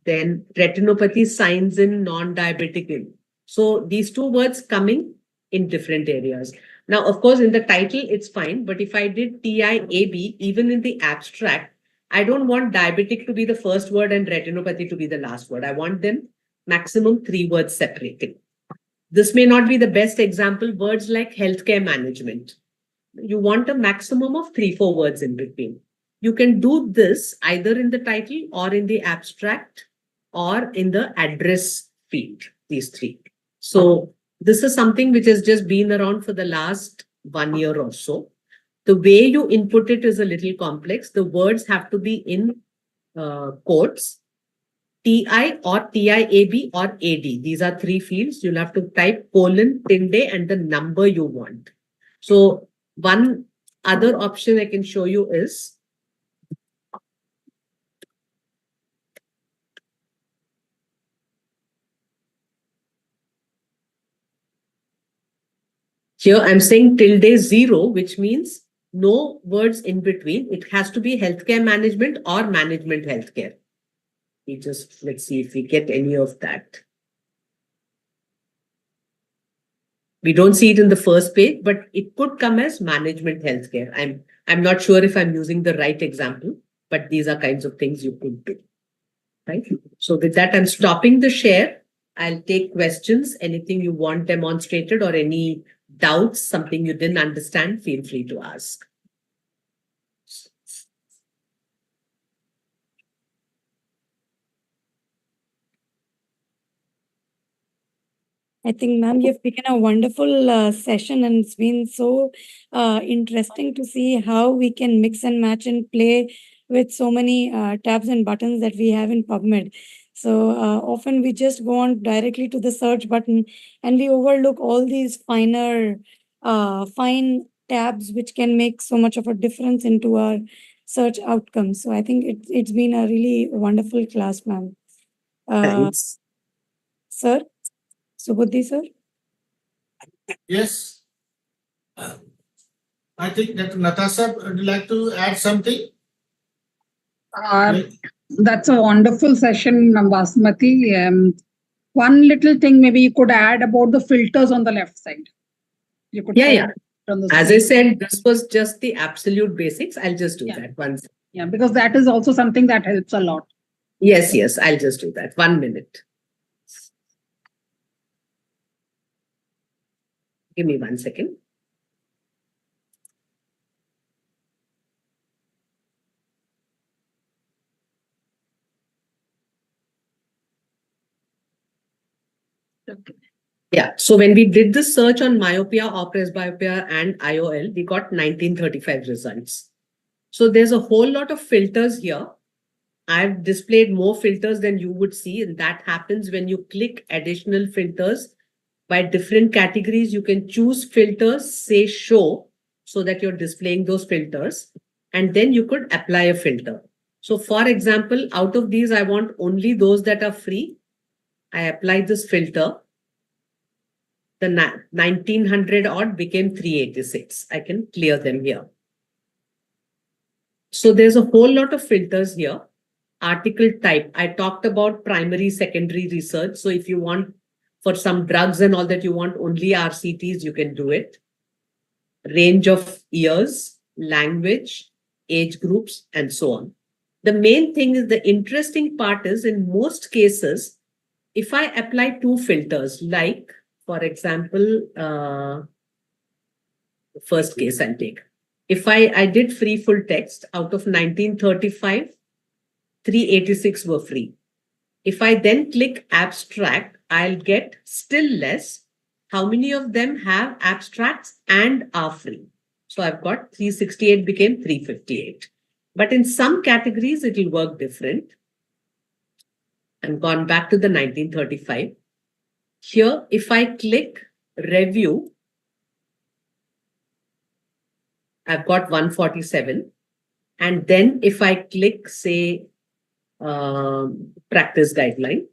then retinopathy signs in non-diabetic. So these two words coming in different areas. Now, of course, in the title, it's fine. But if I did TIAB, even in the abstract, I don't want diabetic to be the first word and retinopathy to be the last word. I want them maximum 3 words separated. This may not be the best example. Words like healthcare management. You want a maximum of 3-4 words in between. You can do this either in the title or in the abstract or in the address field, these 3. So this is something which has just been around for the last 1 year or so. The way you input it is a little complex. The words have to be in quotes, TI or TIAB or AD. These are 3 fields. You'll have to type colon, tilde, and the number you want. So one other option I can show you is here I'm saying tilde 0, which means no words in between. It has to be healthcare management or management healthcare. Let's see if we get any of that. We don't see it in the first page, but it could come as management healthcare. I'm not sure if I'm using the right example, but these are kinds of things you could do. Right? So with that, I'm stopping the share. I'll take questions, anything you want demonstrated or any doubts, something you didn't understand, feel free to ask. I think, ma'am, you've taken a wonderful session, and it's been so interesting to see how we can mix and match and play with so many tabs and buttons that we have in PubMed. So often we just go on directly to the search button and we overlook all these fine tabs which can make so much of a difference into our search outcomes. So I think it's been a really wonderful class, ma'am. Thanks. Sir? Subudhi, sir? Yes. I think that Natasha would like to add something. That's a wonderful session, Basmati. One little thing maybe you could add about the filters on the left side. You could As I said, this was just the absolute basics. I'll just do that once. Yeah, because that is also something that helps a lot. Yes, I'll just do that. 1 minute. Give me 1 second. Okay. Yeah, so when we did the search on myopia or presbyopia and IOL, we got 1935 results. So there's a whole lot of filters here. I've displayed more filters than you would see, and that happens when you click additional filters. By different categories, you can choose filters, say show, so that you're displaying those filters, and then you could apply a filter. So for example, out of these, I want only those that are free. I apply this filter. The 1900 odd became 386. I can clear them here. So there's a whole lot of filters here. Article type. I talked about primary, secondary research. So if you want for some drugs and all that you want only RCTs, you can do it. Range of years, language, age groups, and so on. The main thing is the interesting part is in most cases, if I apply 2 filters, like for example, the first case I'll take. If I did free full text, out of 1935, 386 were free. If I then click abstract, I'll get still less. How many of them have abstracts and are free? So I've got 368 became 358. But in some categories, it will work different. And gone back to the 1935. Here, if I click review, I've got 147. And then if I click, say, practice guideline,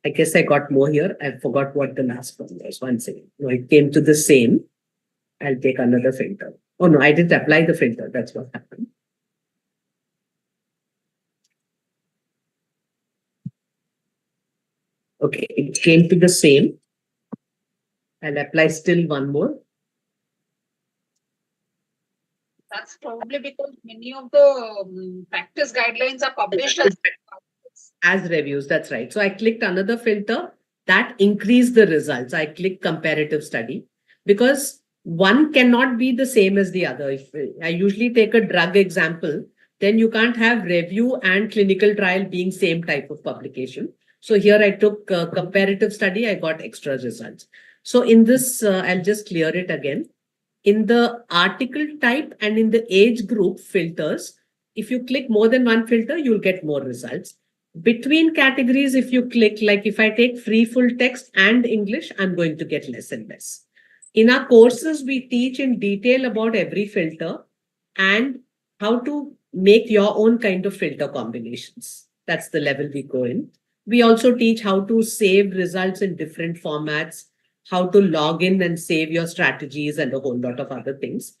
I guess I got more here. I forgot what the last one was. One second. No, it came to the same. I'll take another filter. Oh no, I didn't apply the filter. That's what happened. Okay, it came to the same. I'll apply still one more. That's probably because many of the practice guidelines are published as reviews. That's right. So I clicked another filter that increased the results. I click comparative study because one cannot be the same as the other. If I usually take a drug example, then you can't have review and clinical trial being same type of publication. So here I took comparative study, I got extra results. So in this, I'll just clear it again. In the article type and in the age group filters, if you click more than one filter, you'll get more results. Between categories, if you click, like if I take free full text and English, I'm going to get less and less. In our courses, we teach in detail about every filter and how to make your own kind of filter combinations. That's the level we go in. We also teach how to save results in different formats, how to log in and save your strategies and a whole lot of other things.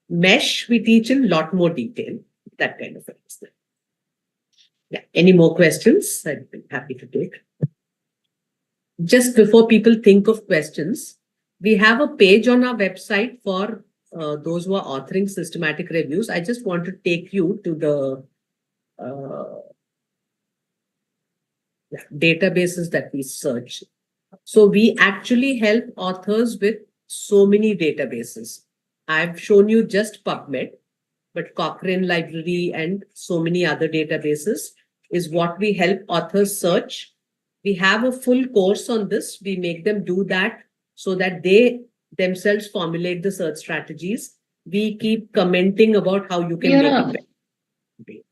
Mesh, we teach in a lot more detail, that kind of thing. Yeah. Any more questions? I'd be happy to take. Just before people think of questions, we have a page on our website for those who are authoring systematic reviews. I just want to take you to the databases that we search. So we actually help authors with so many databases. I've shown you just Pubmed, but Cochrane Library and so many other databases is what we help authors search. We have a full course on this. We make them do that so that they themselves formulate the search strategies. We keep commenting about how you can make it better.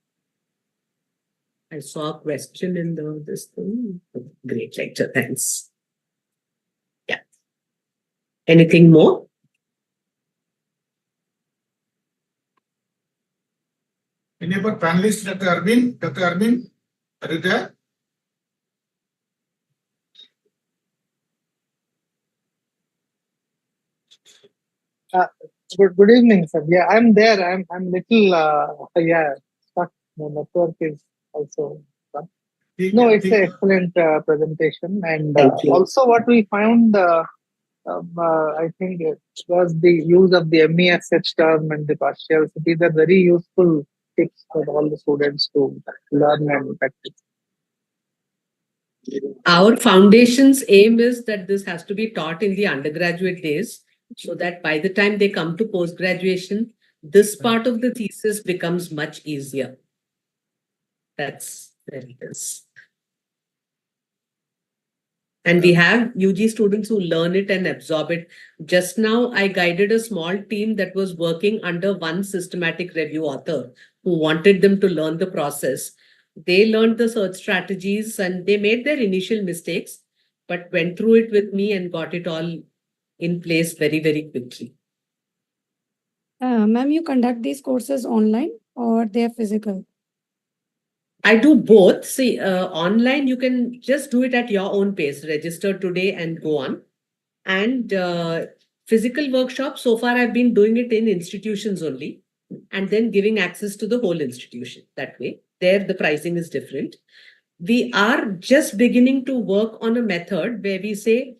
I saw a question in this thing. Great lecture, thanks. Yeah. Anything more? Any other panelists, Dr. Arvind? Dr. Arvind, are you there? Good evening, sir. Yeah, I'm there. I'm little stuck. The network is also stuck. No, it's an excellent presentation, and also what we found, I think it was the use of the MESH term and the partials. These are very useful tips for all the students to learn and practice. Our foundation's aim is that this has to be taught in the undergraduate days, so that by the time they come to post-graduation, this part of the thesis becomes much easier. That's where it is. And we have UG students who learn it and absorb it. Just now, I guided a small team that was working under one systematic review author who wanted them to learn the process. They learned the search strategies and they made their initial mistakes, but went through it with me and got it all in place very, very quickly. Ma'am, you conduct these courses online or they're physical? I do both. See, online, you can just do it at your own pace, register today and go on. And physical workshops, so far I've been doing it in institutions only and then giving access to the whole institution that way. There, the pricing is different. We are just beginning to work on a method where we say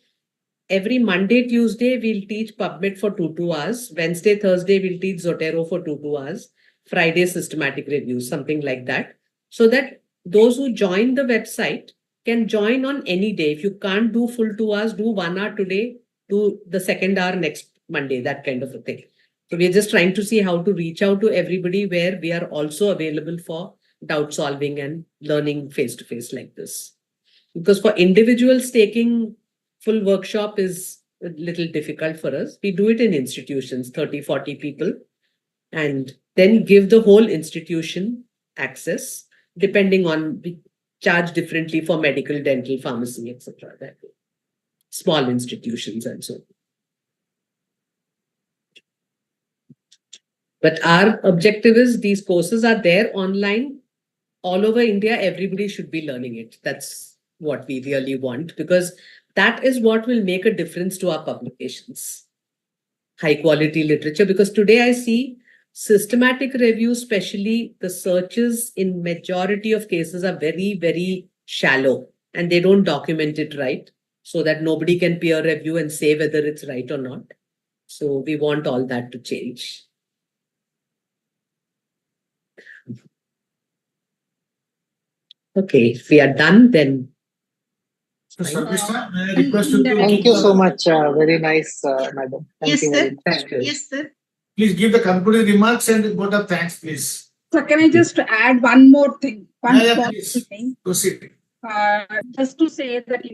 every Monday, Tuesday, we'll teach Pubmed for 2 hours. Wednesday, Thursday, we'll teach Zotero for 2 hours. Friday, systematic reviews, something like that. So that those who join the website can join on any day. If you can't do full 2 hours, do 1 hour today, do the second hour next Monday, that kind of a thing. So we're just trying to see how to reach out to everybody where we are also available for doubt solving and learning face-to-face like this. Because for individuals, taking full workshop is a little difficult for us. We do it in institutions, 30, 40 people, and then give the whole institution access. Depending on, we charge differently for medical, dental, pharmacy, etc. That way. Small institutions and so on. But our objective is these courses are there online all over India. Everybody should be learning it. That's what we really want, because that is what will make a difference to our publications. High quality literature, because today I see systematic review, especially the searches in majority of cases are very, very shallow, and they don't document it right, so that nobody can peer review and say whether it's right or not. So we want all that to change. Okay, if we are done, then. So, Sarvishta, may I request you to Thank you so much. Very nice, madam. Thank Yes, you very sir. much. Thank you. Yes, sir. please give the concluding remarks and vote of thanks, please. So can I just add one more thing? One Yeah, small please. thing. Proceed. Just to say that,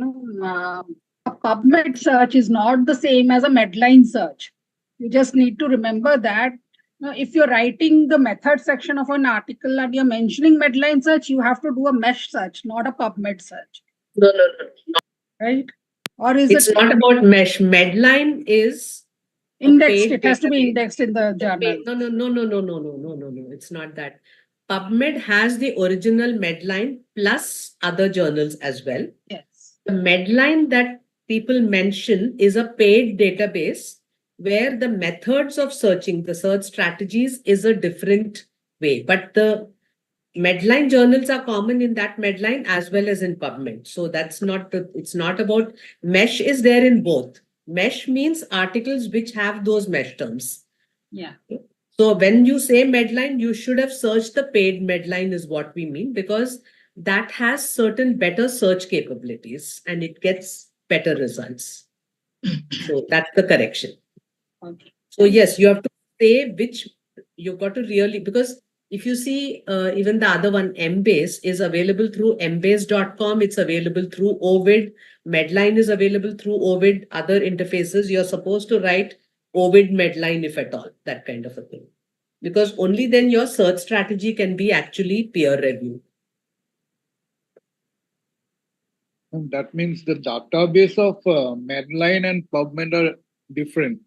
a PubMed search is not the same as a Medline search. You just need to remember that if you're writing the method section of an article and you're mentioning Medline search, you have to do a mesh search, not a PubMed search. No. Right? Or is it's not about mesh. Medline is indexed? It has to be indexed in the journal. No. It's not that. PubMed has the original Medline plus other journals as well. Yes. The Medline that people mention is a paid database where the methods of searching, the search strategies is a different way. But the Medline journals are common in that Medline as well as in PubMed. So that's not it's not about mesh is there in both. Mesh means articles which have those mesh terms. Yeah. So when you say Medline, you should have searched the paid Medline is what we mean, because that has certain better search capabilities and it gets better results. So that's the correction. Okay. So yes, you have to say which you've got to really, because if you see even the other one, Embase is available through embase.com. It's available through Ovid. Medline is available through Ovid, other interfaces. You're supposed to write Ovid Medline, if at all, that kind of a thing. Because only then your search strategy can be actually peer review. And that means the database of Medline and PubMed are different.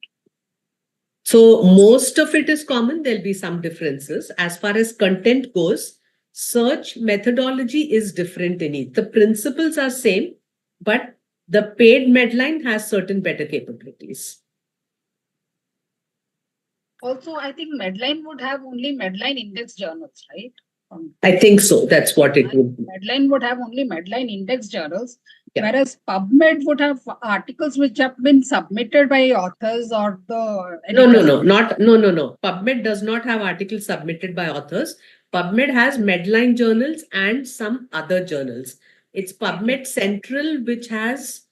So most of it is common. There'll be some differences. As far as content goes, search methodology is different in each. The principles are same, but the paid Medline has certain better capabilities. Also, I think Medline would have only Medline index journals, right? I think so. That's what it would be. Medline would have only Medline index journals, Yeah. whereas PubMed would have articles which have been submitted by authors or the editors. No. PubMed does not have articles submitted by authors. PubMed has Medline journals and some other journals. It's PubMed Central, which has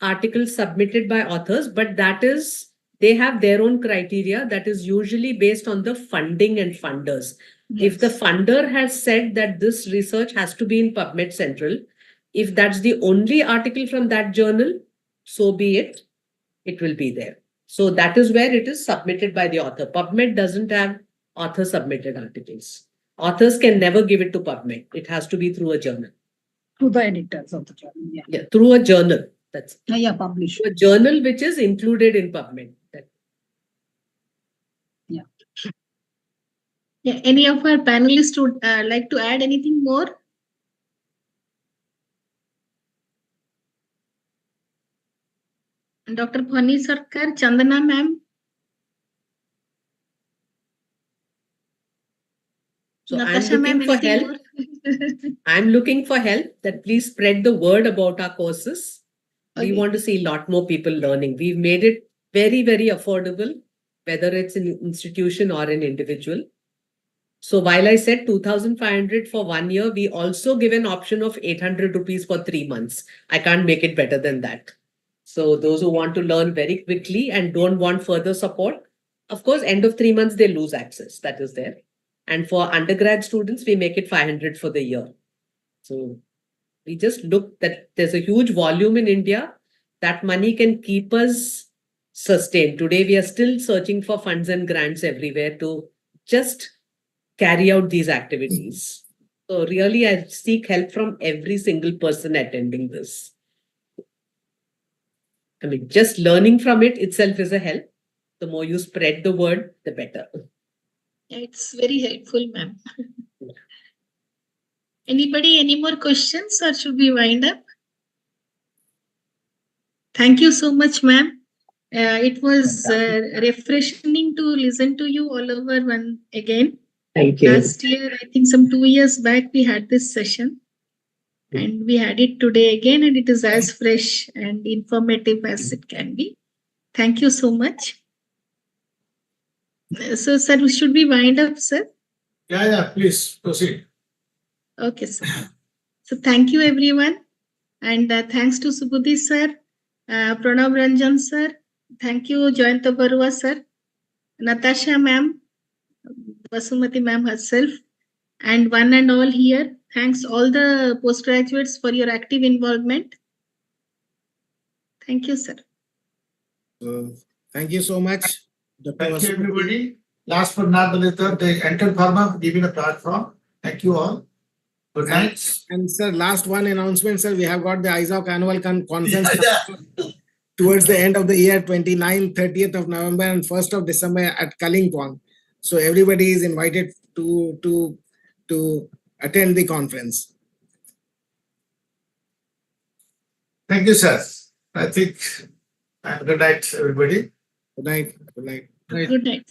articles submitted by authors, but that is, they have their own criteria that is usually based on the funding and funders. Yes. If the funder has said that this research has to be in PubMed Central, if that's the only article from that journal, so be it, it will be there. So that is where it is submitted by the author. PubMed doesn't have author submitted articles. Authors can never give it to PubMed. It has to be through a journal. To the editors of the journal. Yeah. Yeah, through a journal. That's Yeah, published. a journal which is included in PubMed. Yeah, any of our panelists would like to add anything more? Dr. Phani Sarkar, Chandana ma'am. So Natasha I'm looking for help. more? I'm looking for help that please spread the word about our courses. Okay. We want to see a lot more people learning. We've made it very, very affordable, whether it's an institution or an individual. So while I said 2,500 for 1 year, we also give an option of 800 rupees for 3 months. I can't make it better than that. So those who want to learn very quickly and don't want further support, of course, end of 3 months, they lose access. That is there. And for undergrad students, we make it 500 for the year. So we just look that there's a huge volume in India. That money can keep us sustained. Today, we are still searching for funds and grants everywhere to just carry out these activities. So really, I seek help from every single person attending this. I mean, just learning from it itself is a help. The more you spread the word, the better. It's very helpful, ma'am. Anybody, any more questions, or should we wind up? Thank you so much, ma'am. It was refreshing to listen to you all over one again. Thank you. Last year, I think some 2 years back, we had this session. And we had it today again, and it is as fresh and informative as it can be. Thank you so much. So, sir, should we wind up, sir? Yeah, please proceed. Okay, sir. So, thank you, everyone. And thanks to Subudhi, sir, Pranav Ranjan, sir. Thank you, Jayanta Barua, sir, Natasha, ma'am, Vasumati, ma'am herself, and one and all here. Thanks all the postgraduates for your active involvement. Thank you, sir. Thank you so much, Dr. Thank you, Vasumati. everybody. Last but not the least, the Entered Pharma giving a platform. Thank you all. Good night. And sir, last one announcement, sir. We have got the EIZOC annual conference towards the end of the year, 29th, 30th of November and 1st of December at Kalimpong. So everybody is invited to attend the conference. Thank you, sir. I think good night, everybody. Good night. Good night. Good night.